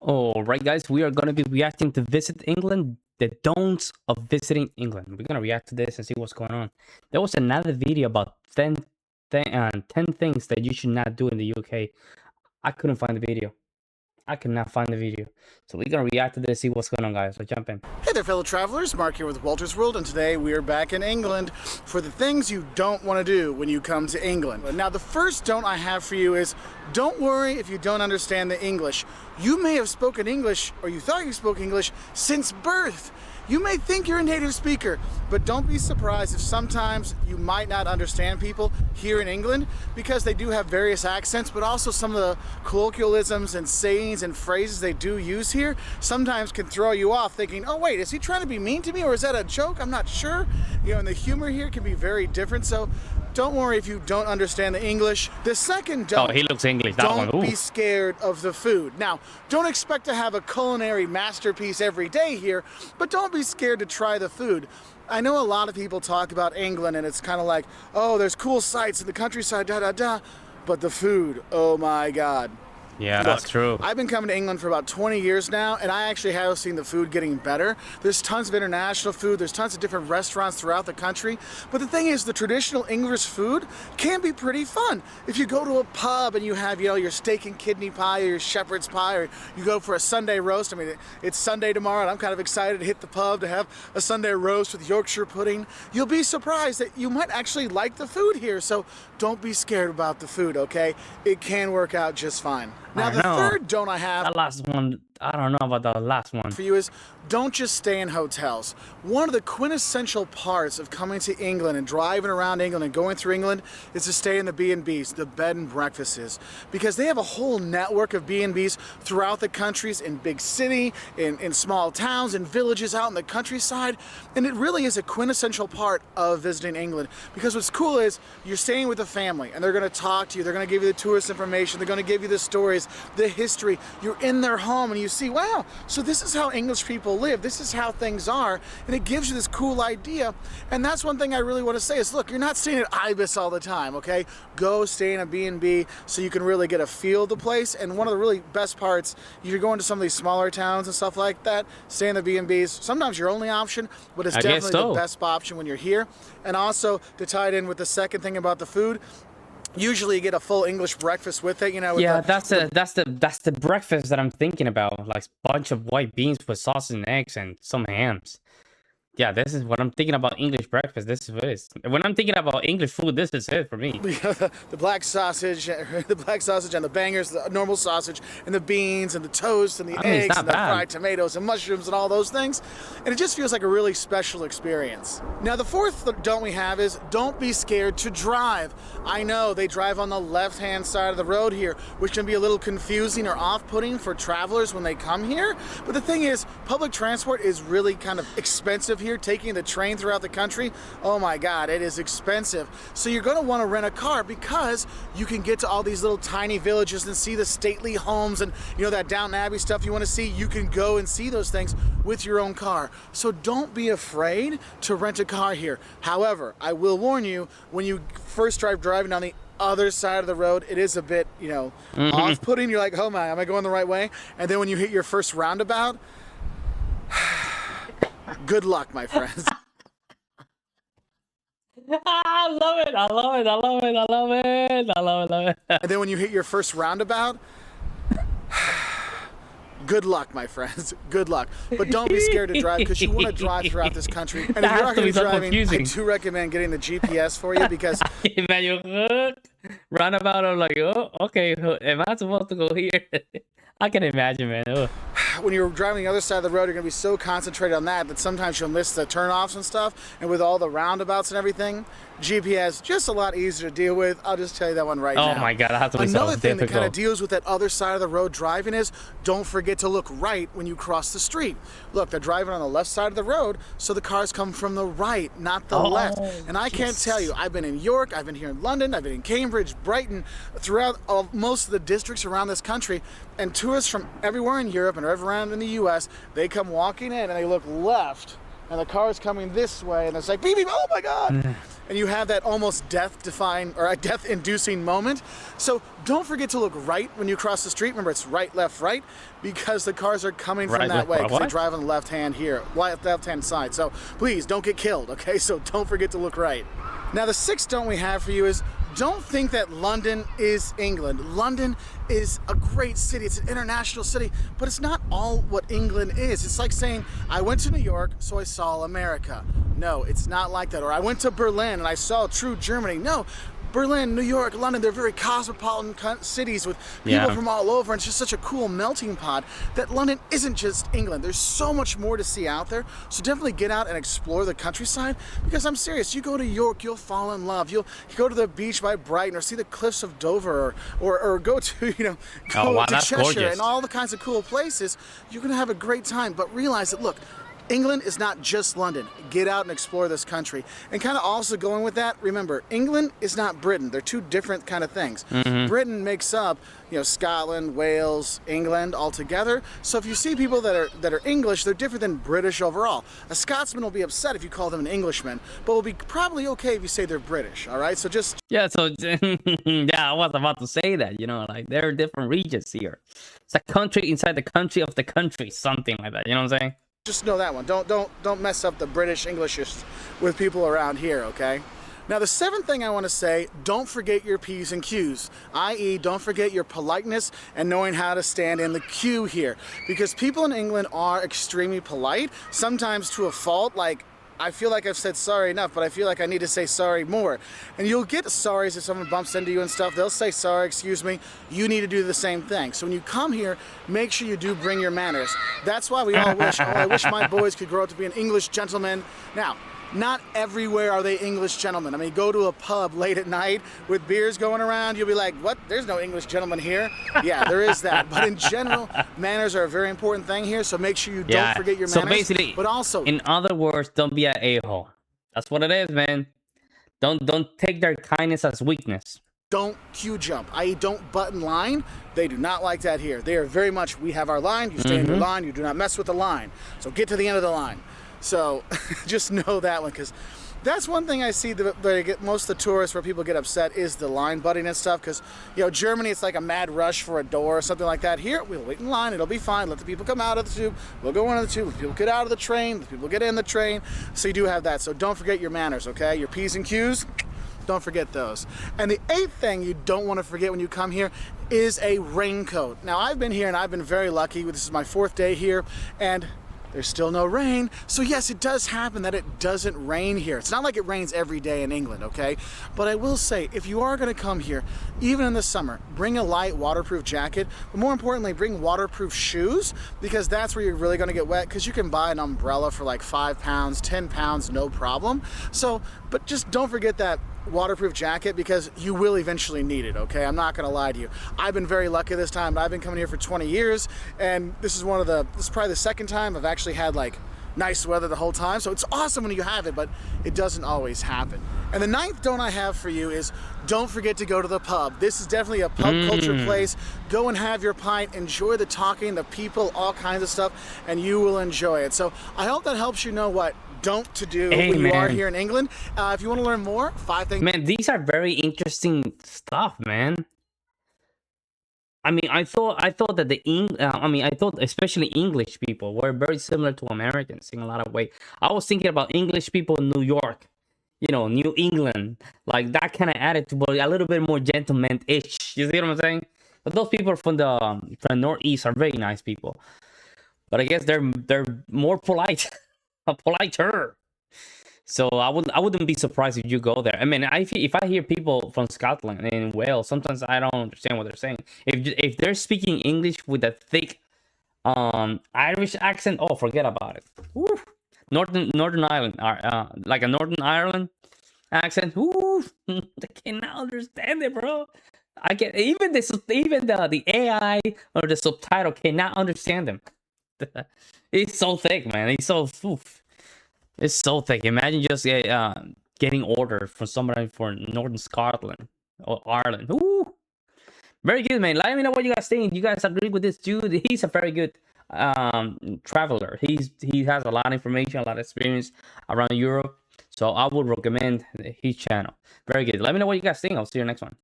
All right, guys, we are going to be reacting to Visit England, the don'ts of visiting England. We're going to react to this and see what's going on. There was another video about 10 things that you should not do in the UK. I couldn't find the video. I could not find the video. So we're going to react to this, see what's going on, guys. So jump in. Hey there, fellow travelers. Mark here with Walter's World, and today we are back in England for the things you don't want to do when you come to England. Now, the first don't I have for you is don't worry if you don't understand the English. You may have spoken English, or you thought you spoke English, since birth. You may think you're a native speaker, but don't be surprised if sometimes you might not understand people here in England, because they do have various accents, but also some of the colloquialisms and sayings and phrases they do use here sometimes can throw you off thinking, oh wait, is he trying to be mean to me, or is that a joke? I'm not sure. You know, and the humor here can be very different, so don't worry if you don't understand the English. The second don't, oh, he looks English, that one. Don't be scared of the food. Now, don't expect to have a culinary masterpiece every day here, but don't be scared to try the food. I know a lot of people talk about England and it's kind of like, oh, there's cool sights in the countryside, da-da-da, but the food, oh my God. Yeah, that's true. I've been coming to England for about 20 years now, and I actually have seen the food getting better. There's tons of international food, there's tons of different restaurants throughout the country, but the thing is, the traditional English food can be pretty fun. If you go to a pub and you have, you know, your steak and kidney pie or your shepherd's pie, or you go for a Sunday roast. I mean, it's Sunday tomorrow, and I'm kind of excited to hit the pub to have a Sunday roast with Yorkshire pudding. You'll be surprised that you might actually like the food here, so don't be scared about the food, okay? It can work out just fine. Now, the third don't I have... That last one, I don't know about the last one. ...for you is don't just stay in hotels. One of the quintessential parts of coming to England and driving around England and going through England is to stay in the B&Bs, the bed and breakfasts, because they have a whole network of B&Bs throughout the countries, in big city, in small towns, in villages out in the countryside, and it really is a quintessential part of visiting England, because what's cool is you're staying with a family and they're going to talk to you, they're going to give you the tourist information, they're going to give you the stories, the history. You're in their home and you see, wow, so this is how English people live, this is how things are, and it gives you this cool idea. And that's one thing I really want to say is, look, you're not staying at Ibis all the time, okay? Go stay in a B&B so you can really get a feel of the place. And one of the really best parts, if you're going to some of these smaller towns and stuff like that, stay in the B&Bs. Sometimes your only option, but it's definitely the best option when you're here. And also, to tie it in with the second thing about the food, usually you get a full English breakfast with it, you know. Yeah, that's the breakfast that I'm thinking about, like a bunch of white beans with sausage and eggs and some hams. Yeah, this is what I'm thinking about English breakfast. This is what it is. When I'm thinking about English food, this is it for me. The black sausage, and the bangers, the normal sausage, and the beans, and the toast, and the eggs, and the fried tomatoes, and mushrooms, and all those things. And it just feels like a really special experience. Now, the fourth don't we have is don't be scared to drive. I know they drive on the left-hand side of the road here, which can be a little confusing or off-putting for travelers when they come here. But the thing is, public transport is really kind of expensive here. Taking the train throughout the country, oh my God, it is expensive. So you're going to want to rent a car, because you can get to all these little tiny villages and see the stately homes and, you know, that Downton Abbey stuff you want to see. You can go and see those things with your own car. So don't be afraid to rent a car here. However, I will warn you, when you first driving down the other side of the road, it is a bit, you know, off-putting. You're like, oh my, am I going the right way? And then when you hit your first roundabout, good luck, my friends. I love it. I love it. I love it. I love it. I love it. I love it. And then when you hit your first roundabout, good luck, my friends. Good luck. But don't be scared to drive, because you want to drive throughout this country. And if you're not going to be driving, I do recommend getting the GPS for you, because man, you roundabout. I'm like, oh, okay. Am I supposed to go here? I can imagine, man. Oh. When you're driving the other side of the road, you're going to be so concentrated on that sometimes you'll miss the turnoffs and stuff. And with all the roundabouts and everything, GPS, just a lot easier to deal with. I'll just tell you that one right now. Oh my God, I have to be Another so thing difficult. that kind of deals with that other side of the road driving is, don't forget to look right when you cross the street. Look, they're driving on the left side of the road, so the cars come from the right, not the left. And I can't tell you, I've been in York, I've been here in London, I've been in Cambridge, Brighton, throughout most of the districts around this country, and tourists from everywhere in Europe and everywhere around in the US, they come walking in and they look left, and the car's coming this way, and it's like, beep, beep, oh my God. and you have that almost death-defying or a death-inducing moment. So don't forget to look right when you cross the street. Remember, it's right, left, because the cars are coming from that way, because they drive on the left hand here, left-hand side. So please don't get killed, okay? So don't forget to look right. Now the sixth don't we have for you is, don't think that London is England. London is a great city. It's an international city, but it's not all what England is. It's like saying, I went to New York, so I saw America. No, it's not like that. Or I went to Berlin and I saw true Germany. No, Berlin, New York, London, they're very cosmopolitan cities with people from all over, and it's just such a cool melting pot that London isn't just England. There's so much more to see out there, so definitely get out and explore the countryside, because I'm serious, you go to York, you'll fall in love. You'll go to the beach by Brighton, or see the cliffs of Dover, or go to, go to Cheshire, gorgeous. And all the kinds of cool places. You're gonna have a great time, but realize that, look, England is not just London. Get out and explore this country. And kind of also going with that, remember, England is not Britain. They're two different kind of things. Britain makes up, Scotland, Wales, England all together. So if you see people that are English, they're different than British overall. A Scotsman will be upset if you call them an Englishman, but will be probably okay if you say they're British, all right? So just... Yeah, so, I was about to say that, like, there are different regions here. It's a country inside the country of the country, something like that, you know what I'm saying? Just know that one. Don't mess up the British English with people around here, okay? Now the seventh thing I want to say, don't forget your P's and Q's, i.e. don't forget your politeness and knowing how to stand in the queue here. Because people in England are extremely polite, sometimes to a fault. Like, I feel like I've said sorry enough, but I feel like I need to say sorry more. And you'll get sorries if someone bumps into you and stuff. They'll say sorry, excuse me. You need to do the same thing. So when you come here, make sure you do bring your manners. That's why we all wish, I wish my boys could grow up to be an English gentleman. Now, not everywhere are they English gentlemen. I mean, go to a pub late at night with beers going around, you'll be like, what? There's no English gentleman here. Yeah, there is that. But in general, manners are a very important thing here, so make sure you don't forget your manners. So basically, but also, in other words, don't be an a-hole. That's what it is, man. Don't take their kindness as weakness. Don't queue jump, i.e. don't butt in line. They do not like that here. They are very much, we have our line, you stay in your line, you do not mess with the line. So get to the end of the line. So just know that one, because that's one thing I see that most of the tourists where people get upset is the line butting and stuff, because Germany, it's like a mad rush for a door or something like that. Here we'll wait in line, it'll be fine, let the people come out of the tube, we'll go into the tube, let the people get out of the train, let the people get in the train. So you do have that, so don't forget your manners, okay? Your P's and Q's, don't forget those. And the eighth thing you don't want to forget when you come here is a raincoat. Now I've been here and I've been very lucky. This is my 4th day here, and there's still no rain. So yes, it does happen that it doesn't rain here. It's not like it rains every day in England, okay? But I will say, if you are gonna come here, even in the summer, bring a light waterproof jacket, but more importantly, bring waterproof shoes, because that's where you're really gonna get wet, because you can buy an umbrella for like 5 pounds, 10 pounds, no problem. So, but just don't forget that waterproof jacket, because you will eventually need it, okay? I'm not gonna lie to you. I've been very lucky this time, but I've been coming here for 20 years, and this is probably the second time I've actually had like nice weather the whole time. So it's awesome when you have it, but it doesn't always happen. And the ninth don't I have for you is, don't forget to go to the pub. This is definitely a pub culture place. Go and have your pint, enjoy the talking, the people, all kinds of stuff, and you will enjoy it. So I hope that helps you know what don't to do when you are here in England. If you want to learn more, 5 things. Man, these are very interesting stuff, man. I mean, I thought that I thought especially English people were very similar to Americans in a lot of ways. I was thinking about English people in New York, New England, like that kind of attitude, but a little bit more gentleman-ish. You see what I'm saying? But those people from the Northeast are very nice people. But I guess they're more polite. Politer. So I wouldn't be surprised if you go there. I mean, if I hear people from Scotland and Wales, sometimes I don't understand what they're saying. If they're speaking English with a thick Irish accent, oh, forget about it. Woo. Northern Ireland, like a Northern Ireland accent. Woo. I cannot understand it, bro. I get even the AI or the subtitle cannot understand them. It's so thick, man. It's so thick. Imagine just getting orders from somebody from Northern Scotland or Ireland. Ooh, very good, man. Let me know what you guys think. You guys agree with this dude? He's a very good traveler. He has a lot of information, a lot of experience around Europe. So I would recommend his channel. Very good. Let me know what you guys think. I'll see you next one.